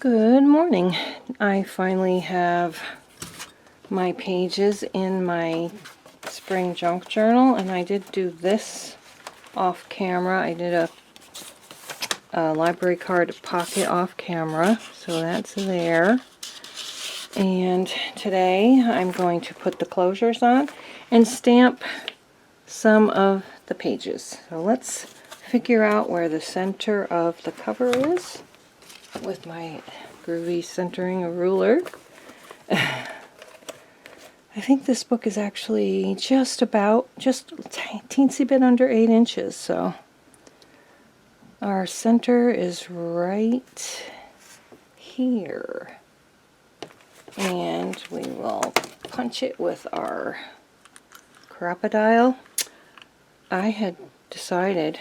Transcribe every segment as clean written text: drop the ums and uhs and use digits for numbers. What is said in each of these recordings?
Good morning. I finally have my pages in my spring junk journal, and I did do this off camera. I did a library card pocket off camera, so that's there. And today I'm going to put the closures on and stamp some of the pages. So let's figure out where the center of the cover is with my groovy centering ruler. I think this book is actually just a teensy bit under 8 inches, so our center is right here. And we will punch it with our crocodile. I had decided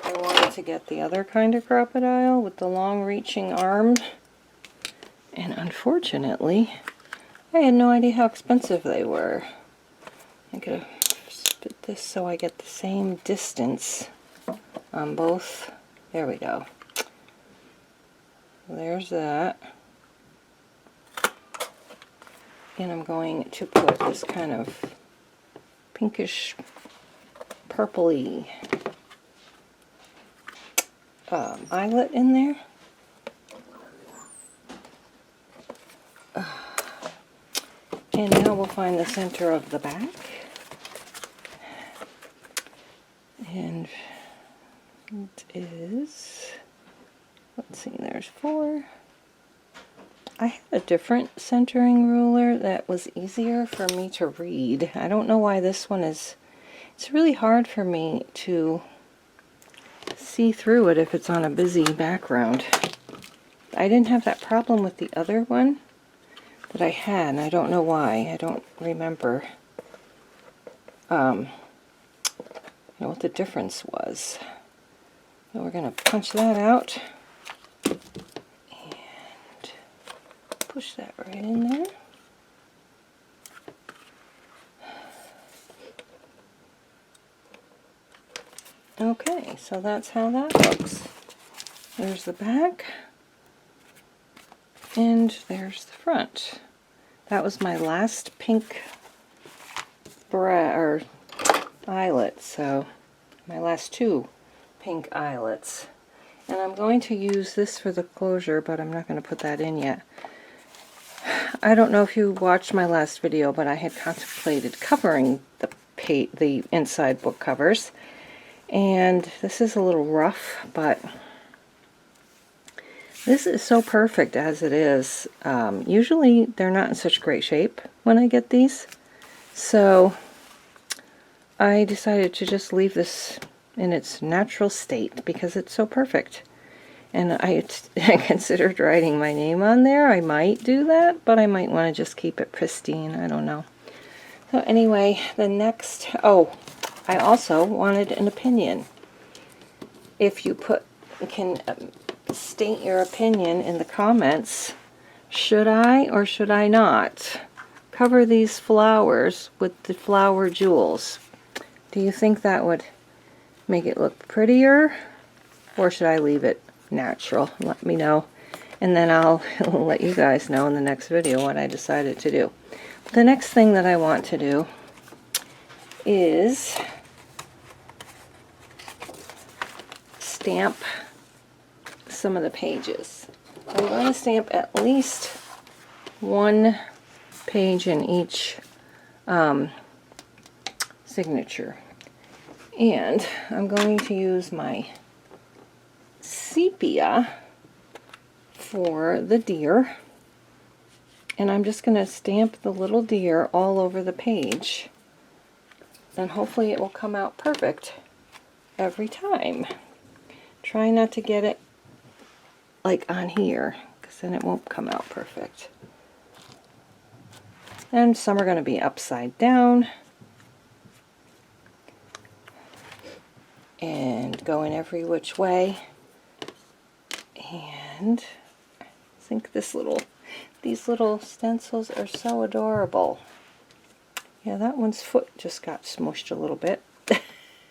I wanted to get the other kind of crocodile with the long-reaching arms, and unfortunately, I had no idea how expensive they were. I could split this so I get the same distance on both. There we go. There's that. And I'm going to put this kind of pinkish, purpley eyelet in there. And now we'll find the center of the back. And it is, let's see, there's 4. I had a different centering ruler that was easier for me to read. I don't know why this one is, it's really hard for me to see through it if it's on a busy background. I didn't have that problem with the other one that I had, and I don't know why. I don't remember what the difference was. So we're going to punch that out and push that right in there. Okay, so that's how that looks. There's the back, and there's the front. That was my last pink eyelet, so my last 2 pink eyelets. And I'm going to use this for the closure, but I'm not going to put that in yet. I don't know if you watched my last video, but I had contemplated covering the inside book covers. And this is a little rough, but this is so perfect as it is. Usually they're not in such great shape when I get these. So I decided to just leave this in its natural state because it's so perfect. And I considered writing my name on there. I might do that, but I might want to just keep it pristine. I don't know. So anyway, the next... Oh, I also wanted an opinion. If you can state your opinion in the comments, should I or should I not cover these flowers with the flower jewels? Do you think that would make it look prettier, or should I leave it natural? Let me know, and then I'll let you guys know in the next video what I decided to do. The next thing that I want to do is stamp some of the pages. I'm going to stamp at least 1 page in each signature. And I'm going to use my sepia for the deer. And I'm just going to stamp the little deer all over the page. And hopefully it will come out perfect every time. Try not to get it like on here, because then it won't come out perfect. And some are going to be upside down and going every which way. And I think these little stencils are so adorable. Yeah, that one's foot just got smushed a little bit.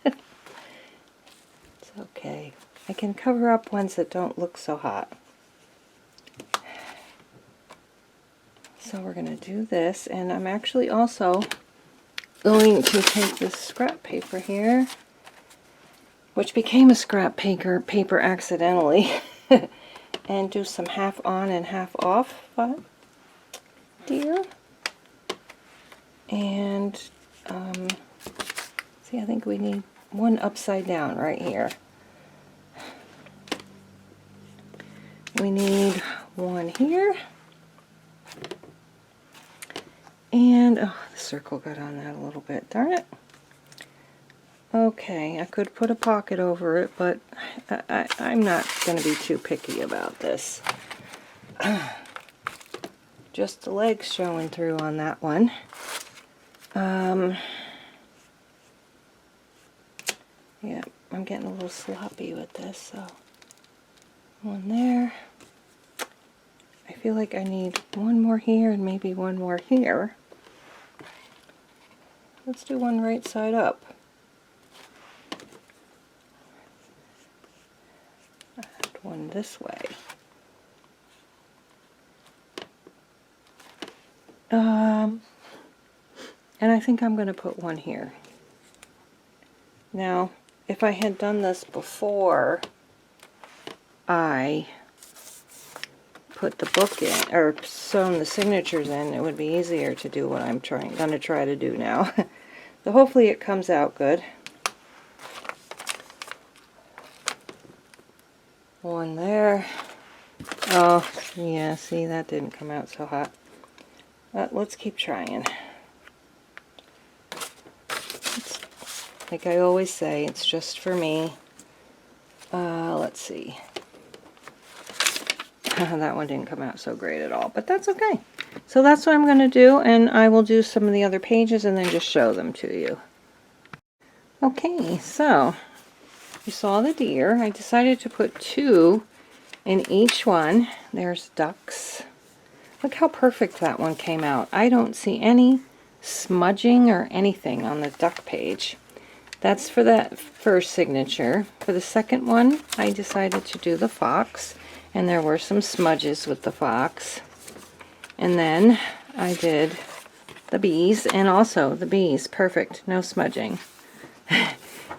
It's okay. I can cover up ones that don't look so hot. So we're going to do this, and I'm actually also going to take this scrap paper here, which became a scrap paper accidentally, and do some half on and half off deer. And see, I think we need one upside down right here. We need one here. And, oh, the circle got on that a little bit, darn it. Okay, I could put a pocket over it, but I'm not going to be too picky about this. Just the legs showing through on that one. Yeah, I'm getting a little sloppy with this, so one there. I feel like I need one more here and maybe one more here. Let's do one right side up. One this way. And I think I'm going to put one here. Now, if I had done this before I put the book in, or sewn the signatures in, it would be easier to do what I'm going to try to do now. So hopefully it comes out good. One there. Oh, yeah, see, that didn't come out so hot. But let's keep trying. Like I always say, it's just for me. Let's see. That one didn't come out so great at all, but that's okay. So that's what I'm going to do, and I will do some of the other pages and then just show them to you. Okay, so you saw the deer. I decided to put 2 in each one. There's ducks. Look how perfect that one came out. I don't see any smudging or anything on the duck page. That's for that first signature. For the second one, I decided to do the fox, and there were some smudges with the fox. And then I did the bees, and also the bees, perfect, no smudging.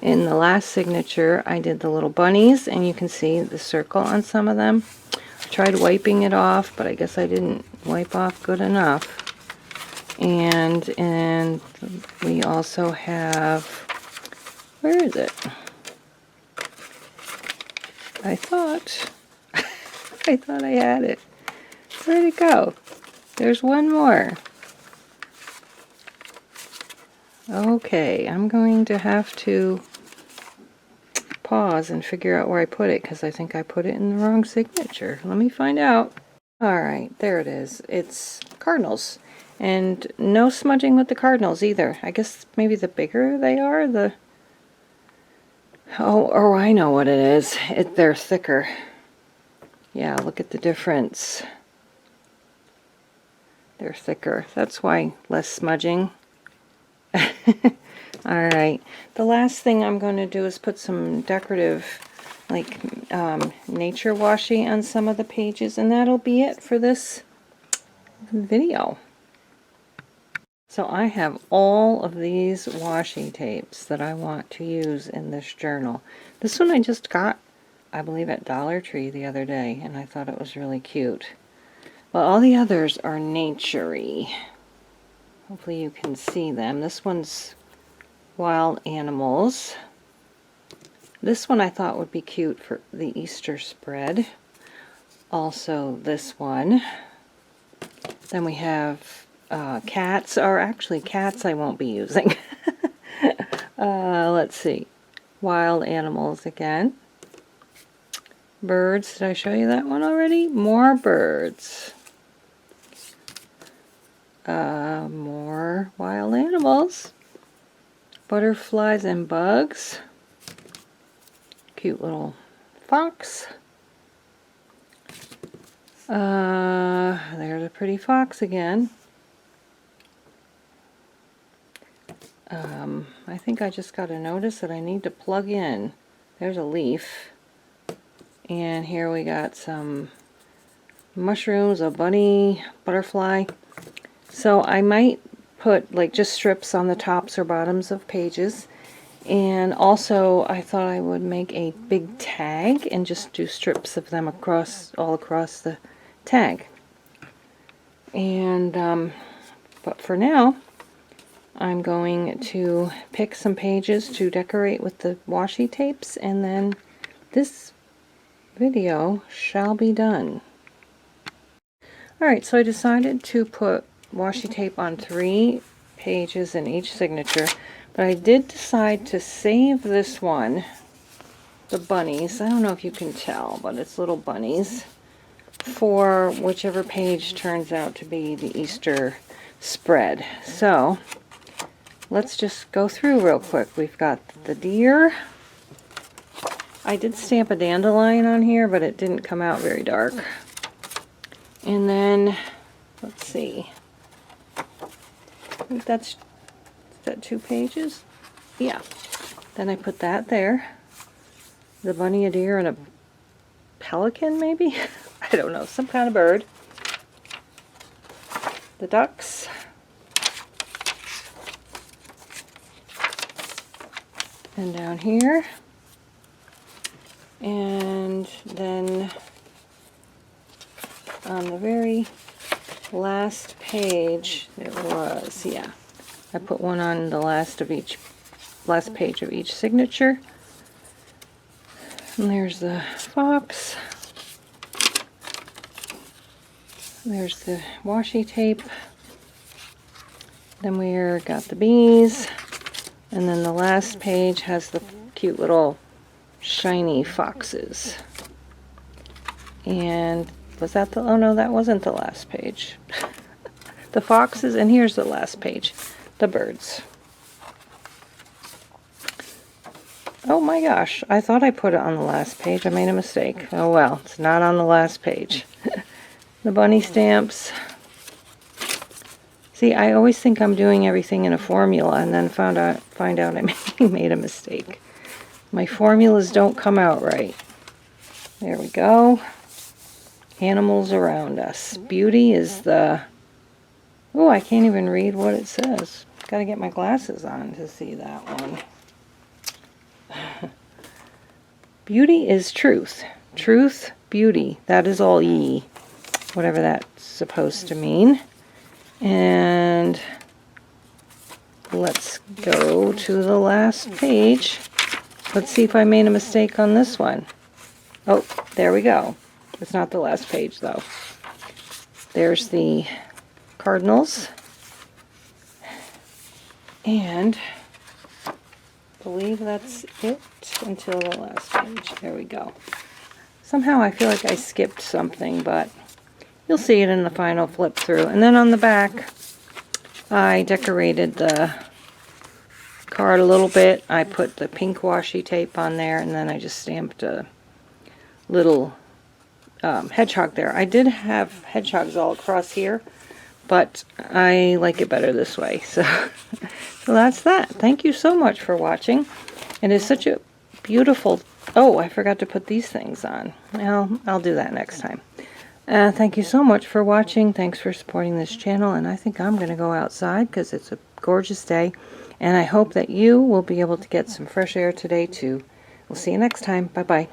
In the last signature, I did the little bunnies, and you can see the circle on some of them. I tried wiping it off, but I guess I didn't wipe off good enough. And we also have, where is it? I thought I had it. Where'd it go? There's one more. Okay, I'm going to have to pause and figure out where I put it, because I think I put it in the wrong signature. Let me find out. Alright, there it is. It's cardinals. And no smudging with the cardinals either. I guess maybe the bigger they are, the... Oh, I know what it is. They're thicker. Yeah, look at the difference. They're thicker. That's why less smudging. Alright, the last thing I'm going to do is put some decorative, like, nature washi on some of the pages, and that'll be it for this video. So I have all of these washi tapes that I want to use in this journal. This one I just got, I believe, at Dollar Tree the other day, and I thought it was really cute. Well, all the others are nature-y. Hopefully you can see them. This one's wild animals. This one I thought would be cute for the Easter spread. Also this one. Then we have cats, or actually cats I won't be using. Let's see. Wild animals again. Birds, did I show you that one already? More birds. More wild animals. Butterflies and bugs. Cute little fox. There's a pretty fox again. I think I just got a notice that I need to plug in. There's a leaf. And here we got some mushrooms, a bunny, butterfly. So I might put like just strips on the tops or bottoms of pages. And also I thought I would make a big tag and just do strips of them all across the tag. And but for now I'm going to pick some pages to decorate with the washi tapes, and then this video shall be done. Alright, so I decided to put washi tape on 3 pages in each signature, but I did decide to save this one, the bunnies. I don't know if you can tell, but it's little bunnies, for whichever page turns out to be the Easter spread. So let's just go through real quick. We've got the deer. I did stamp a dandelion on here, but it didn't come out very dark. And then, let's see, I think is that 2 pages? Yeah. Then I put that there. The bunny, a deer, and a pelican, maybe? I don't know, some kind of bird. The ducks. And down here. And then on the very last page, it was, yeah, I put one on the last page of each signature. And there's the fox. There's the washi tape. Then we've got the bees. And then the last page has the cute little shiny foxes. And was that the, oh no, that wasn't the last page. The foxes, and here's the last page, the birds. Oh my gosh, I thought I put it on the last page. I made a mistake. Oh well, it's not on the last page. The bunny stamps. See, I always think I'm doing everything in a formula, and then find out I made a mistake. My formulas don't come out right. There we go. Animals around us. Beauty is the... Oh, I can't even read what it says. Gotta get my glasses on to see that one. Beauty is truth. Truth, beauty. That is all ye. Whatever that's supposed to mean. And let's go to the last page. Let's see if I made a mistake on this one. Oh, there we go. It's not the last page, though. There's the cardinals. And I believe that's it until the last page. There we go. Somehow I feel like I skipped something, but you'll see it in the final flip through. And then on the back, I decorated the card a little bit. I put the pink washi tape on there, and then I just stamped a little hedgehog there. I did have hedgehogs all across here, but I like it better this way. So, so that's that. Thank you so much for watching. It is such a beautiful... Oh, I forgot to put these things on. Well, I'll do that next time. Thank you so much for watching. Thanks for supporting this channel, and I think I'm going to go outside because it's a gorgeous day, and I hope that you will be able to get some fresh air today too. We'll see you next time. Bye-bye.